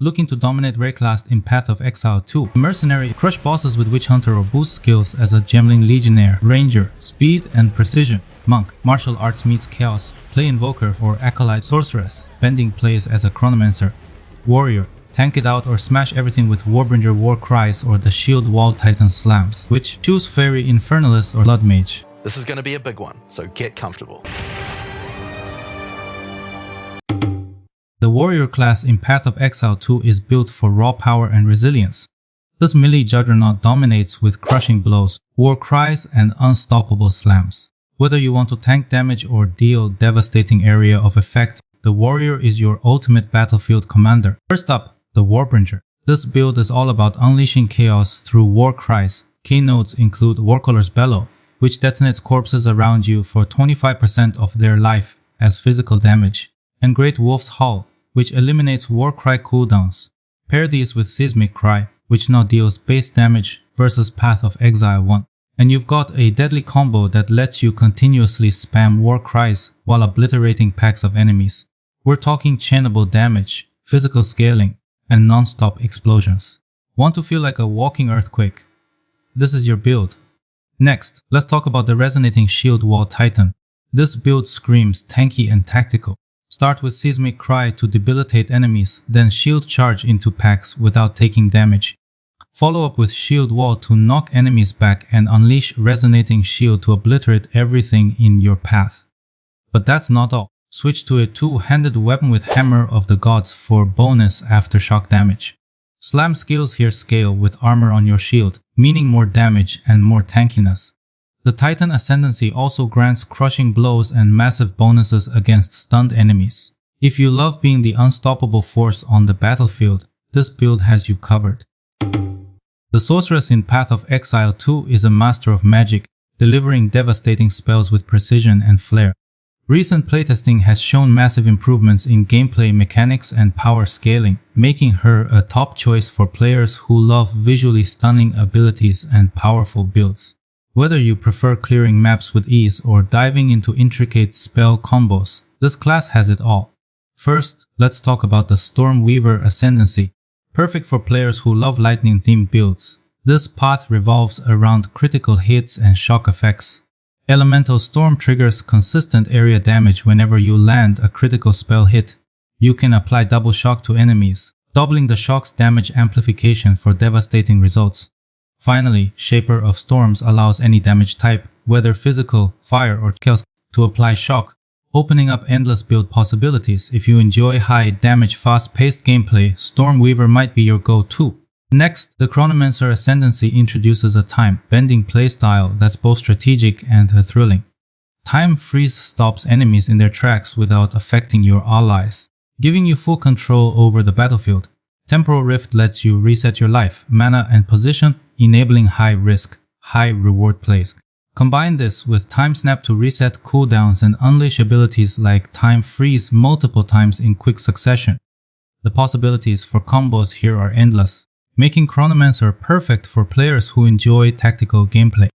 Looking to dominate Rayclass in Path of Exile 2, Mercenary, crush bosses with Witchhunter or boost skills as a Gemling Legionnaire, Ranger, speed and precision. Monk, martial arts meets chaos, play Invoker or Acolyte Sorceress, bending plays as a Chronomancer. Warrior, tank it out or smash everything with Warbringer War Cries or the Shield Wall Titan Slams, which choose Fairy, Infernalist or Blood Mage. This is going to be a big one, so get comfortable. The Warrior class in Path of Exile 2 is built for raw power and resilience. This melee juggernaut dominates with crushing blows, war cries and unstoppable slams. Whether you want to tank damage or deal devastating area of effect, the Warrior is your ultimate battlefield commander. First up, the Warbringer. This build is all about unleashing chaos through war cries. Keynotes include Warcaller's Bellow, which detonates corpses around you for 25% of their life as physical damage, and Great Wolf's Howl, which eliminates Warcry cooldowns. Pair these with Seismic Cry, which now deals base damage versus Path of Exile 1. And you've got a deadly combo that lets you continuously spam War Cries while obliterating packs of enemies. We're talking chainable damage, physical scaling, and non-stop explosions. Want to feel like a walking earthquake? This is your build. Next, let's talk about the Resonating Shield Wall Titan. This build screams tanky and tactical. Start with Seismic Cry to debilitate enemies, then Shield Charge into packs without taking damage. Follow up with Shield Wall to knock enemies back and unleash Resonating Shield to obliterate everything in your path. But that's not all. Switch to a two-handed weapon with Hammer of the Gods for bonus aftershock damage. Slam skills here scale with armor on your shield, meaning more damage and more tankiness. The Titan Ascendency also grants crushing blows and massive bonuses against stunned enemies. If you love being the unstoppable force on the battlefield, this build has you covered. The Sorceress in Path of Exile 2 is a master of magic, delivering devastating spells with precision and flair. Recent playtesting has shown massive improvements in gameplay mechanics and power scaling, making her a top choice for players who love visually stunning abilities and powerful builds. Whether you prefer clearing maps with ease or diving into intricate spell combos, this class has it all. First, let's talk about the Stormweaver Ascendency. Perfect for players who love lightning-themed builds. This path revolves around critical hits and shock effects. Elemental Storm triggers consistent area damage whenever you land a critical spell hit. You can apply double shock to enemies, doubling the shock's damage amplification for devastating results. Finally, Shaper of Storms allows any damage type, whether physical, fire or chaos, to apply shock, opening up endless build possibilities. If you enjoy high damage fast-paced gameplay, Stormweaver might be your go-to. Next, the Chronomancer Ascendency introduces a time-bending playstyle that's both strategic and thrilling. Time Freeze stops enemies in their tracks without affecting your allies, giving you full control over the battlefield. Temporal Rift lets you reset your life, mana and position, enabling high-risk, high-reward plays. Combine this with Time Snap to reset cooldowns and unleash abilities like Time Freeze multiple times in quick succession. The possibilities for combos here are endless, making Chronomancer perfect for players who enjoy tactical gameplay.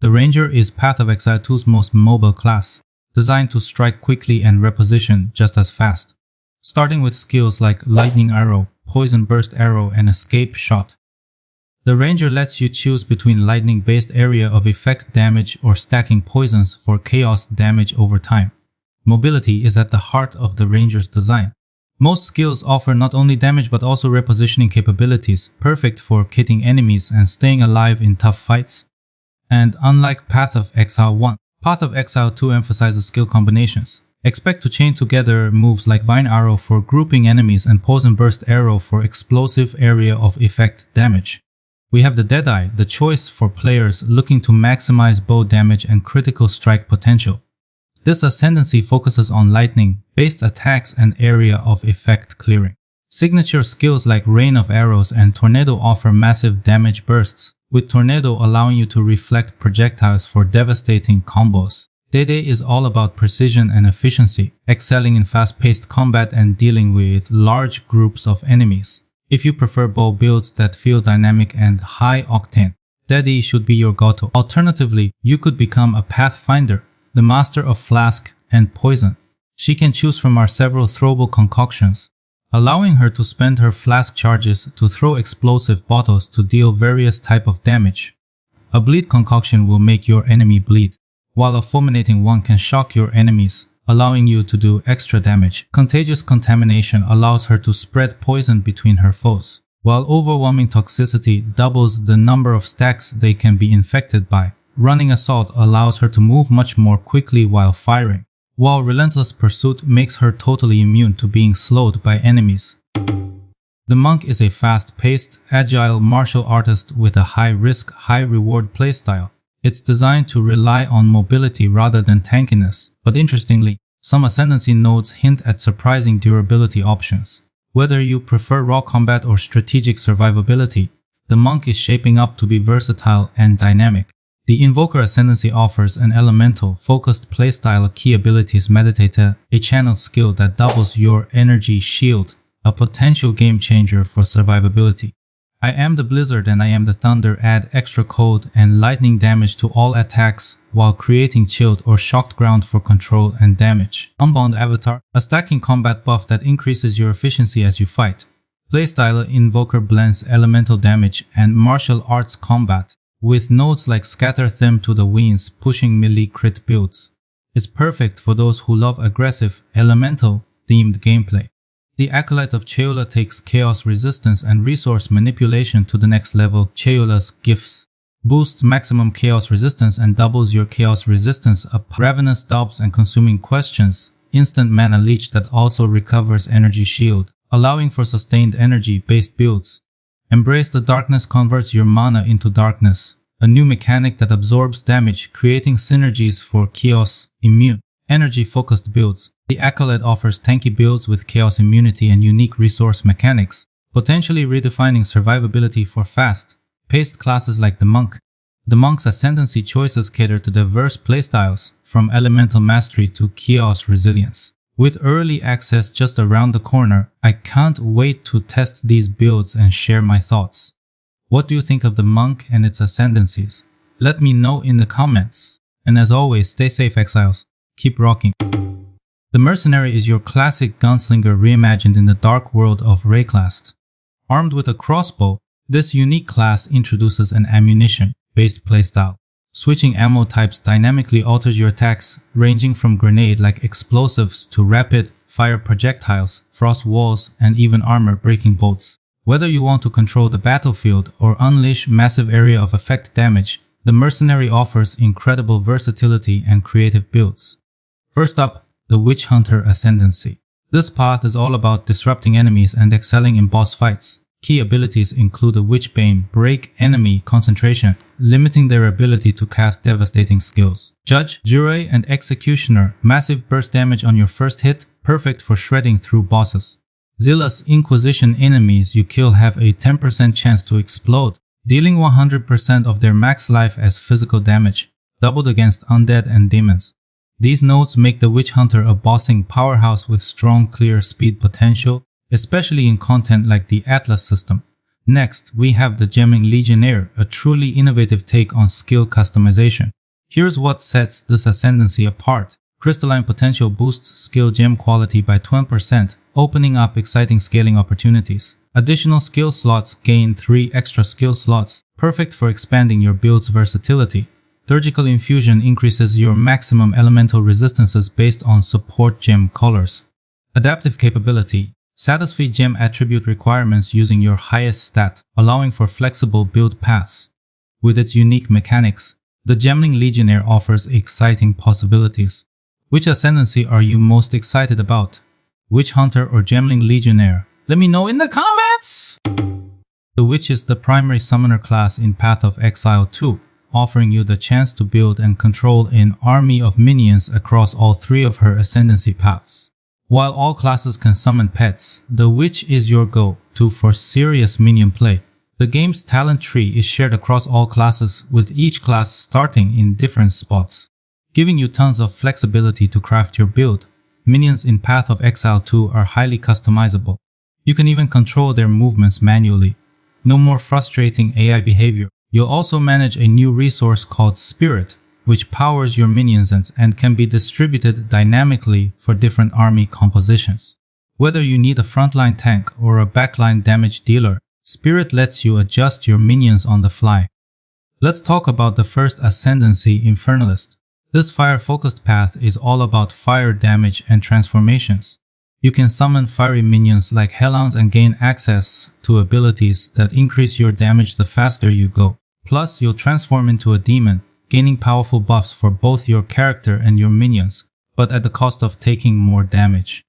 The Ranger is Path of Exile 2's most mobile class, designed to strike quickly and reposition just as fast. Starting with skills like Lightning Arrow, Poison Burst Arrow and Escape Shot. The Ranger lets you choose between lightning-based area of effect damage or stacking poisons for chaos damage over time. Mobility is at the heart of the Ranger's design. Most skills offer not only damage but also repositioning capabilities, perfect for kitting enemies and staying alive in tough fights. And unlike Path of Exile 1, Path of Exile 2 emphasizes skill combinations. Expect to chain together moves like Vine Arrow for grouping enemies and Poison Burst Arrow for explosive area of effect damage. We have the Deadeye, the choice for players looking to maximize bow damage and critical strike potential. This Ascendency focuses on lightning-based attacks and area of effect clearing. Signature skills like Rain of Arrows and Tornado offer massive damage bursts, with Tornado allowing you to reflect projectiles for devastating combos. Deadeye is all about precision and efficiency, excelling in fast-paced combat and dealing with large groups of enemies. If you prefer bow builds that feel dynamic and high-octane, Deadeye should be your go-to. Alternatively, you could become a Pathfinder, the master of Flask and Poison. She can choose from our several throwable concoctions. allowing her to spend her flask charges to throw explosive bottles to deal various type of damage. A bleed concoction will make your enemy bleed, while a fulminating one can shock your enemies, allowing you to do extra damage. Contagious contamination allows her to spread poison between her foes, while overwhelming toxicity doubles the number of stacks they can be infected by. Running Assault allows her to move much more quickly while firing, while Relentless Pursuit makes her totally immune to being slowed by enemies. The Monk is a fast-paced, agile martial artist with a high-risk, high-reward playstyle. It's designed to rely on mobility rather than tankiness, but interestingly, some Ascendancy nodes hint at surprising durability options. Whether you prefer raw combat or strategic survivability, the Monk is shaping up to be versatile and dynamic. The Invoker Ascendancy offers an elemental, focused playstyle. Key abilities: Meditator, a channel skill that doubles your energy shield, a potential game changer for survivability. I am the Blizzard and I am the Thunder add extra cold and lightning damage to all attacks while creating chilled or shocked ground for control and damage. Unbound Avatar, a stacking combat buff that increases your efficiency as you fight. Playstyle: Invoker blends elemental damage and martial arts combat, with nodes like Scatter Them to the Winds pushing melee crit builds. It's perfect for those who love aggressive, elemental-themed gameplay. The Acolyte of Chayula takes chaos resistance and resource manipulation to the next level. Chayula's gifts boosts maximum chaos resistance and doubles your chaos resistance up. Ravenous Doubts and Consuming Questions, instant mana leech that also recovers energy shield, allowing for sustained energy-based builds. Embrace the Darkness converts your mana into darkness, a new mechanic that absorbs damage, creating synergies for chaos immune, energy-focused builds. The Acolyte offers tanky builds with chaos immunity and unique resource mechanics, potentially redefining survivability for fast-paced classes like the Monk. The Monk's Ascendancy choices cater to diverse playstyles, from elemental mastery to chaos resilience. With early access just around the corner, I can't wait to test these builds and share my thoughts. What do you think of the Monk and its Ascendancies? Let me know in the comments. And as always, stay safe, Exiles. Keep rocking. The Mercenary is your classic gunslinger reimagined in the dark world of Rayclast. Armed with a crossbow, this unique class introduces an ammunition-based playstyle. Switching ammo types dynamically alters your attacks, ranging from grenade-like explosives to rapid-fire projectiles, frost walls, and even armor-breaking bolts. Whether you want to control the battlefield or unleash massive area of effect damage, the Mercenary offers incredible versatility and creative builds. First up, the Witchhunter Ascendancy. This path is all about disrupting enemies and excelling in boss fights. Key abilities include a Witchbane, break enemy concentration, limiting their ability to cast devastating skills. Judge, Jury, and Executioner, massive burst damage on your first hit, perfect for shredding through bosses. Zealous Inquisition, enemies you kill have a 10% chance to explode, dealing 100% of their max life as physical damage, doubled against undead and demons. These nodes make the Witchhunter a bossing powerhouse with strong clear speed potential, especially in content like the Atlas system. Next, we have the Gemling Legionnaire, a truly innovative take on skill customization. Here's what sets this Ascendancy apart. Crystalline Potential boosts skill gem quality by 20%, opening up exciting scaling opportunities. Additional skill slots gain 3 extra skill slots, perfect for expanding your build's versatility. Surgical Infusion increases your maximum elemental resistances based on support gem colors. Adaptive Capability. Satisfy gem attribute requirements using your highest stat, allowing for flexible build paths. With its unique mechanics, the Gemling Legionnaire offers exciting possibilities. Which Ascendancy are you most excited about? Witchhunter or Gemling Legionnaire? Let me know in the comments! The Witch is the primary summoner class in Path of Exile 2, offering you the chance to build and control an army of minions across all 3 of her Ascendancy paths. While all classes can summon pets, the Witch is your go-to for serious minion play. The game's talent tree is shared across all classes, with each class starting in different spots, giving you tons of flexibility to craft your build. Minions in Path of Exile 2 are highly customizable. You can even control their movements manually. No more frustrating AI behavior. You'll also manage a new resource called Spirit, which powers your minions and can be distributed dynamically for different army compositions. Whether you need a frontline tank or a backline damage dealer, Spirit lets you adjust your minions on the fly. Let's talk about the first Ascendency, Infernalist. This fire-focused path is all about fire damage and transformations. You can summon fiery minions like Hellhounds and gain access to abilities that increase your damage the faster you go. Plus, you'll transform into a demon, gaining powerful buffs for both your character and your minions, but at the cost of taking more damage.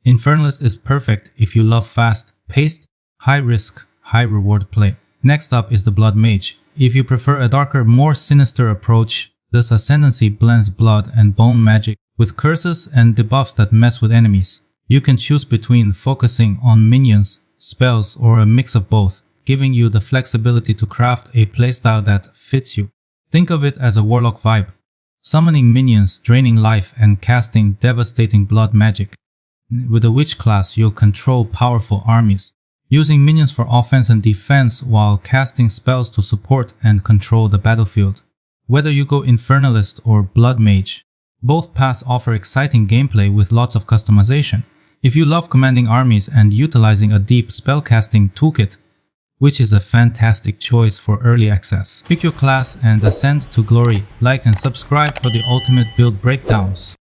Infernalist is perfect if you love fast-paced, high-risk, high-reward play. Next up is the Blood Mage. If you prefer a darker, more sinister approach, this Ascendency blends blood and bone magic with curses and debuffs that mess with enemies. You can choose between focusing on minions, spells, or a mix of both, giving you the flexibility to craft a playstyle that fits you. Think of it as a warlock vibe, summoning minions, draining life, and casting devastating blood magic. With the Witch class, you'll control powerful armies, using minions for offense and defense while casting spells to support and control the battlefield. Whether you go Infernalist or Blood Mage, both paths offer exciting gameplay with lots of customization. If you love commanding armies and utilizing a deep spellcasting toolkit, which is a fantastic choice for early access. Pick your class and ascend to glory. Like and subscribe for the ultimate build breakdowns.